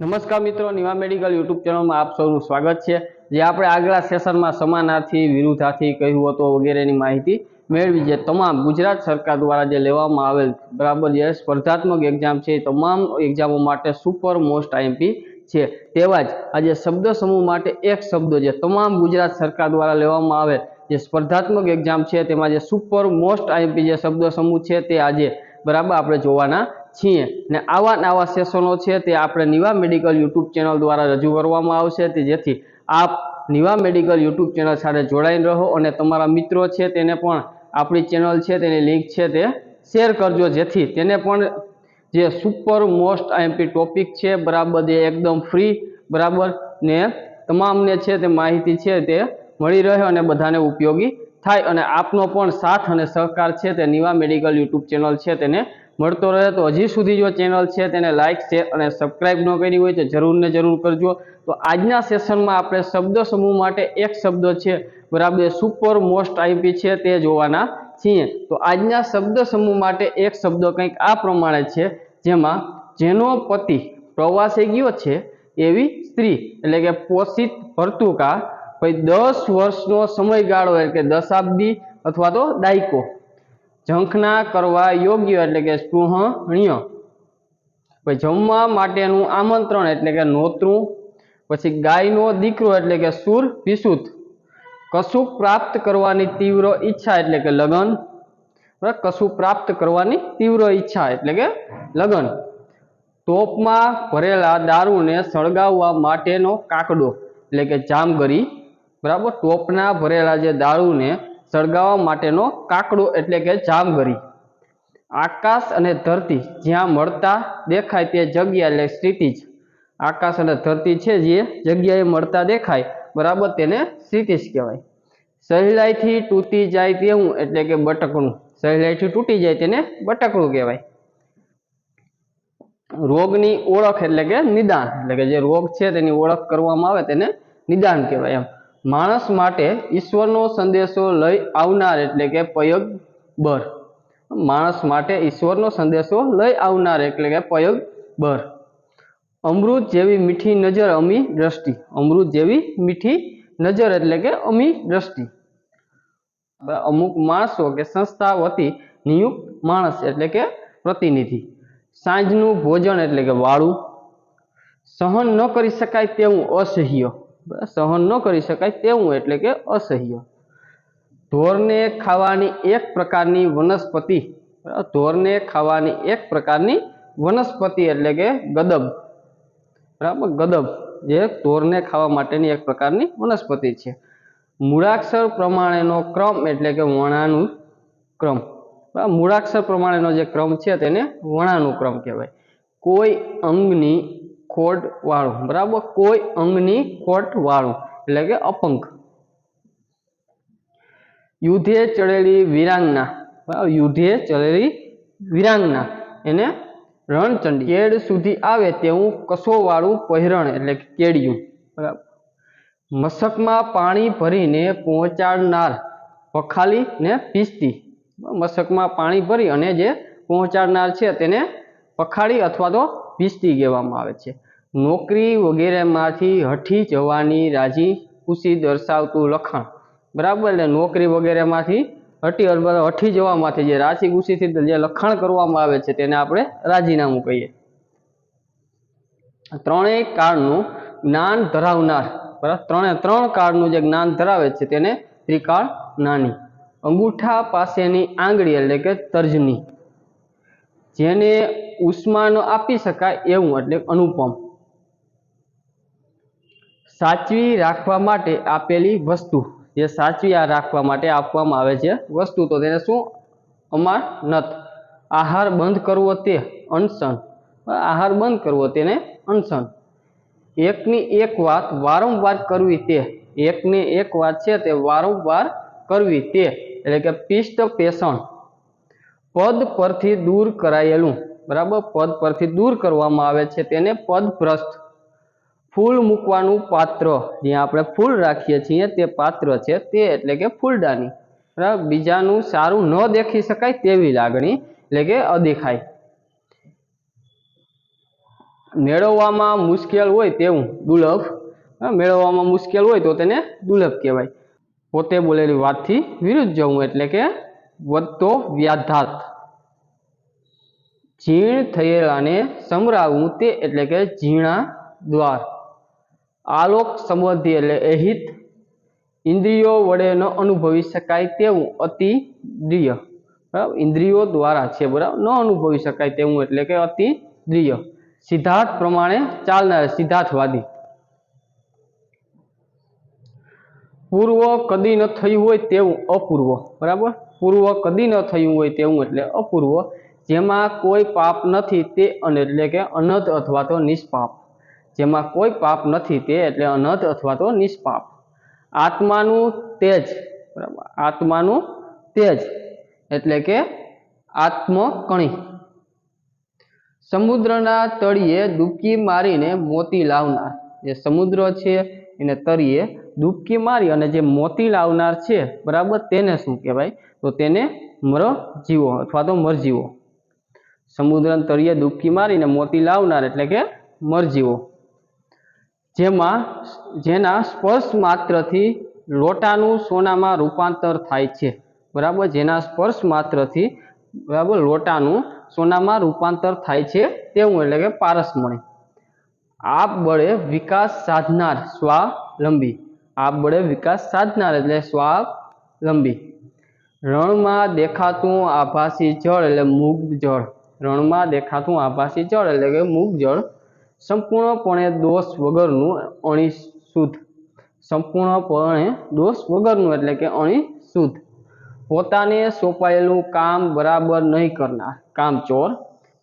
नमस्कार मित्रों, निवा medical YouTube channel में आप सबનું સ્વાગત છે। જે આપણે આગલા સેશનમાં સમાનાર્થી વિરુદ્ધાર્થી કહ્યું હતો વગેરેની માહિતી મેળવી છે। તમામ ગુજરાત સરકાર દ્વારા જે લેવામાં આવેલ બરાબર જે સ્પર્ધાત્મક એક્ઝામ છે તમામ એક્ઝામો માટે સુપર મોસ્ટ આઈએમપી છે। તેવા જ આજે શબ્દ સમૂહ માટે એક શબ્દ જે તમામ ગુજરાત સરકાર દ્વારા લેવામાં આવે જે સ્પર્ધાત્મક એક્ઝામ છે તેમાં જે સુપર મોસ્ટ આઈએમપી જે શબ્દ સમૂહ છે તે આજે बराबर આપણે જોવાના છીએ ને આવા નવા સેશનો છે તે આપણે નિવા મેડિકલ યુટ્યુબ ચેનલ દ્વારા રજૂ કરવામાં આવશે તે જેથી આપ નિવા મેડિકલ યુટ્યુબ ચેનલ સાથે જોડાઈને રહો અને તમારા મિત્રો છે તેને પણ આપણી ચેનલ છે તેની લિંક છે તે શેર કરજો જેથી તેને પણ જે સુપર મોસ્ટ આઈએમપી ટોપિક છે બરાબર જે એકદમ ફ્રી બરાબર ને તમામને છે તે માહિતી છે તે મળી રહે અને બધાને ઉપયોગી થાય અને આપનો પણ સાથ અને સહકાર છે તે નિવા મેડિકલ યુટ્યુબ ચેનલ છે તેને મળતો રહે। तो हजी सुधी जो चेनल है तेने लाइक शेर और सब्सक्राइब न करी हो तो जरूर ने जरूर करजो। तो आजना सेशन में आपणे शब्द समूह माटे एक शब्द है बराबर सुपर मोस्ट आईएमपी है ते जोवाना छीए। तो आजना शब्द समूह माटे एक शब्द कंईक आ प्रमाणे छे जेमां जेनो पति प्रवासे गयो छे एवी स्त्री एटले के पोषित भर्तुका भाई 10 वर्षनो समयगाळो एटले के दशाब्दी अथवा तो दायको झंखना करवा योग्य एटले के स्पृहणीय भाई जमवा माटेनुं आमंत्रण एटले के नोतरू पछी गायनो दीकरो एटले के सूर विशुद्ध कशुं प्राप्त करवानी तीव्र इच्छा एटले के लगन कशुं प्राप्त करवानी तीव्र इच्छा एटले के लगन टोपमां भरेला दारूने सळगाववा माटेनो काकड़ो एटले के जामगरी बराबर टोपना भरेला जे दारूने सळगाववा माटेनो काकड़ो एटले के जामगरी आकाश अने धरती ज्यां मळता देखाय ते जग्या एटले क्षितिज आकाश अने धरती छे जे जग्याए मळता देखाय बराबर तेने क्षितिज कहेवाय। सहेलाईथी तूटी जाय तेवुं एटले के बटकणुं सहेलाईथी तूटी जाय तेने बटकणुं कहेवाय। रोगनी ओळख एटले के निदान एटले के जे रोग छे तेनी ओळख करवामां आवे तेने निदान कहेवाय। एम माणस माटे ईश्वरनो संदेशो लई आवनार एटले के पयगबर माणस माटे ईश्वरनो संदेशो लई आवनार एटले के पयगबर। अमृत जेवी मीठी नजर अमी दृष्टि अमृत जेवी मीठी नजर एटले के अमी दृष्टि। अमुक माणसो के संस्था वती नियुक्त माणस एटले के प्रतिनिधि। सांजनुं भोजन एटले के वाळुं सहन न करी शकाय तेवुं असह्य सहन न करी शकाय तेवुं एटले के असह्य। ढोरने खावानी एक प्रकारनी वनस्पति ढोरने खावानी एक प्रकारनी वनस्पति एटले के गदब बराबर गदब जे ढोरने खावा माटेनी एक प्रकारनी वनस्पति छे। मूळाक्षर प्रमाणेनो क्रम एटले के वर्णानुक्रम मूळाक्षर प्रमाणेनो जे क्रम छे तेने वर्णानुक्रम कहेवाय। कोई अंगनी खोट वाळुं बराबर कोई अंगनी खोट वाळुं एटले के अपंग। युद्धे चढ़ेली वीरांगना युद्धे चढ़ेली वीरांगना एने रणचंडी। केड़ सुधी आवे तेवुं कसोवाळुं पहिरण एटले के केडियुं बराबर। मशकमां पाणी भरीने पहोंचाडनार पखाली ने पीसती मशकमां पाणी भरी अने जे पहोंचाडनार छे तेने पखाड़ी अथवा तो पीसती कहेवामां आवे छे। नौकरी वगैरेमांथी हठी जवानी राजी खुशी दर्शावतुं लखाण बराबर एटले नौकरी वगैरेमांथी हठी जवामांथी जे राजी खुशीथी जे लखाण करवामां आवे छे तेने आपणे राजीनामुं कहीए। त्रणेय काळनुं ज्ञान धरावनार बराबर त्रण काळनुं जे ज्ञान धरावे छे तेने त्रिकाळ ज्ञानी। अंगूठा पासेनी आंगળી एटले के तर्जनी जेने उष्मा न आपी शकाय एवुं एटले अनुपम। साचवी राखवा माटे आपेली वस्तु जे साचवी राखवा माटे आपवामां आवे छे वस्तु तो तेने शुं अमानत। आहार बंध करवो ते अनशन आहार बंध करवो तेने अनशन। एकनी एक वात वारंवार करवी ते एकने एक वात छे ते वारंवार करवी ते एटले के पिष्ट पेषण। पद परथी दूर करायेलुं बराबर पद परथी दूर करवामां आवे छे तेने पदभ्रष्ट। फूल मूकवानुं पात्र जे आपणे फूल राखीए छीए ते पात्र छे ते एटले के फूलदानी बराबर। बीजानुं सारुं न देखी शकाय तेवी लागणी एटले के अदेखाय। મેળવવામાં મુશ્કેલ હોય તેવું દુર્લભ, મેળવવામાં મુશ્કેલ હોય તો તેને દુર્લભ કહેવાય. પોતે બોલેલી વાતથી વિરુદ્ધ જવું એટલે કે વધતો વ્યાઘાત. જીણ થયેલાને સમરાવવું તે એટલે કે ઝીણા દ્વાર. આલોક સંબંધી એટલે અહિત. ઇન્દ્રિયો વડે ન અનુભવી શકાય તેવું અતિ દ્રિય. બરાબર, ઇન્દ્રિયો દ્વારા છે, બરાબર, ન અનુભવી શકાય તેવું એટલે કે અતિ દ્રિય. સિદ્ધાર્થ પ્રમાણે ચાલનાર, સિદ્ધાર્થવાદી. પૂર્વ કદી ન થયું હોય તેવું અપૂર્વ. બરાબર, પૂર્વ કદી ન થયું હોય તેવું એટલે અપૂર્વ. જેમાં કોઈ પાપ નથી તે એટલે કે અનંત અથવા તો નિષ્પાપ. જેમાં કોઈ પાપ નથી તે એટલે અનંત અથવા તો નિષ્પાપ. આત્માનું તેજ. બરાબર, આત્માનું તેજ એટલે કે આત્મકણી. સમુદ્રના તળિયે ડૂબકી મારીને મોતી લાવનાર. જે સમુદ્ર છે એને તળિયે ડૂબકી મારી અને જે મોતી લાવનાર છે, બરાબર, તેને શું કહેવાય? તો તેને મરજીવો અથવા તો મરજીવો. સમુદ્રના તળિયે ડૂબકી મારીને મોતી લાવનાર એટલે કે મરજીવો. જેના સ્પર્શ માત્રથી લોટાનું સોનામાં રૂપાંતર થાય છે. બરાબર, જેના સ્પર્શ માત્રથી, બરાબર, લોટાનું સોનામાં રૂપાંતર થાય છે તેવું એટલે કે પારસમણી. આપ બળે વિકાસ સાધનાર સ્વાવલંબી. આપ બળે વિકાસ સાધનાર એટલે સ્વાવલંબી. રણમાં દેખાતું આભાસી જળ એટલે મુગ્ધ જળ. રણમાં દેખાતું આભાસી જળ એટલે કે મુગ્ધ જળ. સંપૂર્ણપણે દોષ વગરનું અણિશુદ્ધ. સંપૂર્ણપણે દોષ વગરનું એટલે કે અણિશુદ્ધ. પોતાને સોંપાયેલું કામ બરાબર નહીં કરનાર કામચોર.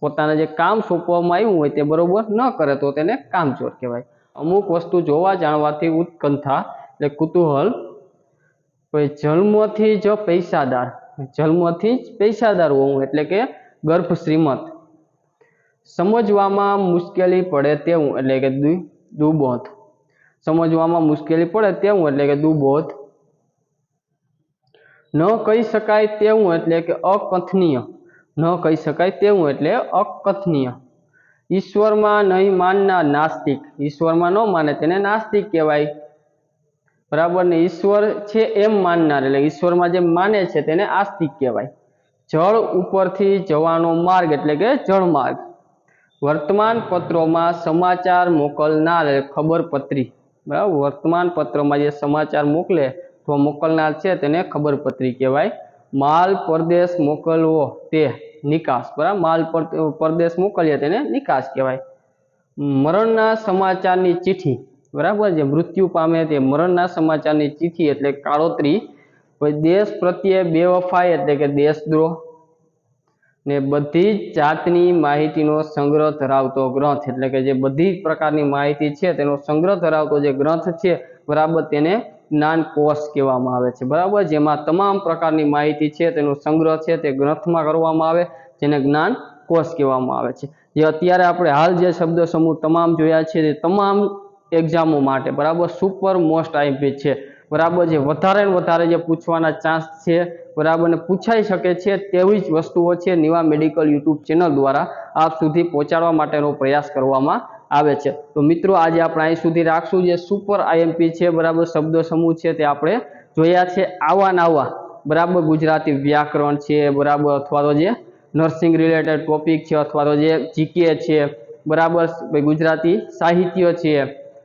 પોતાને જે કામ સોંપવામાં આવ્યું હોય તે બરોબર ન કરે તો તેને કામચોર કહેવાય. અમુક વસ્તુ જોવા જાણવાથી ઉત્કંઠા એટલે કુતૂહલ. જન્મથી જ પૈસાદાર. જન્મથી જ પૈસાદાર હોવું એટલે કે ગર્ભ શ્રીમંત. સમજવામાં મુશ્કેલી પડે તેવું એટલે કે દુબોધ. સમજવામાં મુશ્કેલી પડે તેવું એટલે કે દુબોધ. ન કહી શકાય તેવું એટલે કે અકથનીય. ન કહી શકાય તેવું એટલે અકથનીય. ઈશ્વરમાં નહીં માનનાર નાસ્તિક. ઈશ્વરમાં ન માને તેને નાસ્તિક કહેવાય. બરાબર ને, ઈશ્વર છે એમ માનનાર એટલે ઈશ્વરમાં જે માને છે તેને આસ્તિક કહેવાય. જળ ઉપરથી જવાનો માર્ગ એટલે કે જળમાર્ગ. વર્તમાન પત્રોમાં સમાચાર મોકલનાર એટલે ખબરપત્રી. બરાબર, વર્તમાન પત્રમાં જે સમાચાર મોકલે તો મોકલનાર છે તેને ખબરપત્રી કહેવાય. માલ પરદેશ મોકલવો તે નિકાસ. બરાબર, માલ પરદેશ મોકલીએ તેને નિકાસ કહેવાય. મરણના સમાચારની ચિઠ્ઠી. બરાબર, જે મૃત્યુ પામે તે મરણના સમાચારની ચિઠ્ઠી એટલે કાળોતરી. દેશ પ્રત્યે બેવફાઈ એટલે કે દેશદ્રોહ. ને બધી જ જાતની માહિતીનો સંગ્રહ ધરાવતો ગ્રંથ એટલે કે જે બધી જ પ્રકારની માહિતી છે તેનો સંગ્રહ ધરાવતો જે ગ્રંથ છે, બરાબર, તેને જ્ઞાનકોશ કહેવામાં આવે છે. બરાબર, જેમાં તમામ પ્રકારની માહિતી છે તેનો સંગ્રહ છે તે ગ્રંથમાં કરવામાં આવે, જેને જ્ઞાનકોશ કહેવામાં આવે છે. જે અત્યારે આપણે હાલ જે શબ્દ સમૂહ તમામ જોયા છે તે તમામ એક્ઝામો માટે, બરાબર, સુપર મોસ્ટ આઈએમપી છે. બરાબર, જે વધારે ને વધારે જે પૂછવાના ચાન્સ છે, બરાબર, ને પૂછાઈ શકે છે તેવી જ વસ્તુઓ છે નિવા મેડિકલ યુટ્યુબ ચેનલ દ્વારા આપ સુધી પહોંચાડવા માટેનો પ્રયાસ કરવામાં આવે છે. તો મિત્રો, આજે આપણે અહીં સુધી રાખશું. જે સુપર આઈએમપી છે, બરાબર, શબ્દ સમૂહ છે તે આપણે જોયા છે. આવા નવા, બરાબર, ગુજરાતી વ્યાકરણ છે, બરાબર, અથવા તો જે નર્સિંગ રિલેટેડ ટોપિક છે, અથવા તો જે જીકે છે, બરાબર, ગુજરાતી સાહિત્ય છે,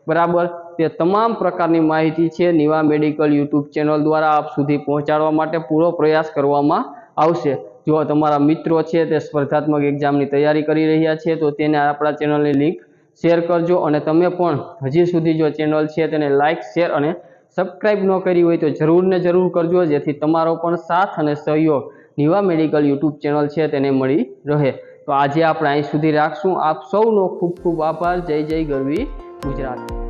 બરાબર, તે તમામ પ્રકારની માહિતી છે નિવા મેડિકલ યુટ્યુબ ચેનલ દ્વારા આપ સુધી પહોંચાડવા માટે પૂરો પ્રયાસ કરવામાં આવશે. જો તમારા મિત્રો છે તે સ્પર્ધાત્મક એક્ઝામની તૈયારી કરી રહ્યા છે તો તેને આપણા ચેનલની લિંક શેર કરજો. અને તમે પણ હજી સુધી જો ચેનલ છે તેને લાઇક, શેર અને સબસ્ક્રાઈબ ન કરી હોય તો જરૂર ને જરૂર કરજો, જેથી તમારો પણ સાથ અને સહયોગ નિવા મેડિકલ યુટ્યુબ ચેનલ છે તેને મળી રહે. તો આજે આપણે અહીં સુધી રાખશું. આપ સૌનો ખૂબ ખૂબ આભાર. જય જય ગરવી ગુજરાત.